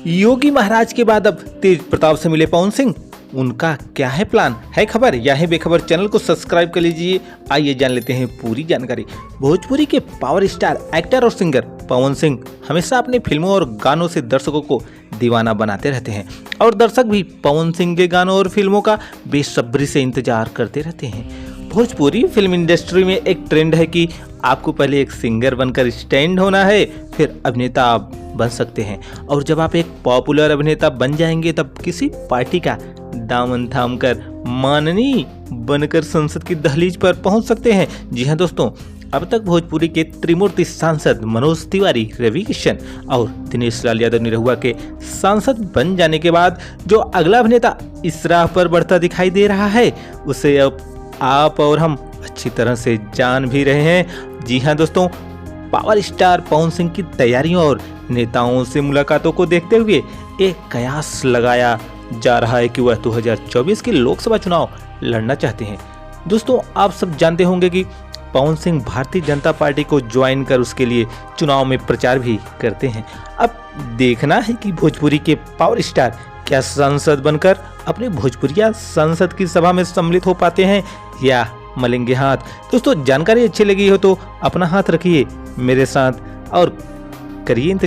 योगी महाराज के बाद अब तेज प्रताप से मिले पवन सिंह, उनका क्या है प्लान, है खबर या है बेखबर। चैनल को सब्सक्राइब कर लीजिए। आइए जान लेते हैं पूरी जानकारी। भोजपुरी के पावर स्टार एक्टर और सिंगर पवन सिंह हमेशा अपनी फिल्मों और गानों से दर्शकों को दीवाना बनाते रहते हैं और दर्शक भी पवन सिंह के गानों और फिल्मों का बेसब्री से इंतजार करते रहते हैं। भोजपुरी फिल्म इंडस्ट्री में एक ट्रेंड है कि आपको पहले एक सिंगर बनकर स्टैंड होना है, फिर अभिनेता आप बन सकते हैं और जब आप एक पॉपुलर अभिनेता बन जाएंगे तब किसी पार्टी का दामन थामकर माननीय बनकर संसद की दहलीज पर पहुंच सकते हैं। जी हां दोस्तों, अब तक भोजपुरी के त्रिमूर्ति सांसद मनोज तिवारी, रवि किशन और दिनेश लाल यादव निरहुआ के सांसद बन जाने के बाद जो अगला अभिनेता इस राह पर बढ़ता दिखाई दे रहा है उसे अब आप और हम अच्छी तरह से जान भी रहे हैं। जी हां दोस्तों, पावर स्टार पवन सिंह की तैयारियों और नेताओं से मुलाकातों को देखते हुए एक कयास लगाया जा रहा है कि वह 2024 के लोकसभा चुनाव लड़ना चाहते हैं। दोस्तों, आप सब जानते होंगे कि पवन सिंह भारतीय जनता पार्टी को ज्वाइन कर उसके लिए चुनाव में प्रचार भी करते हैं। अब देखना है कि भोजपुरी के पावर स्टार क्या सांसद बनकर अपने भोजपुरिया संसद की सभा में सम्मिलित हो पाते हैं या मलेंगे हाथ। दोस्तों, जानकारी अच्छी लगी हो तो अपना हाथ रखिए मेरे साथ और करिए इंतजार।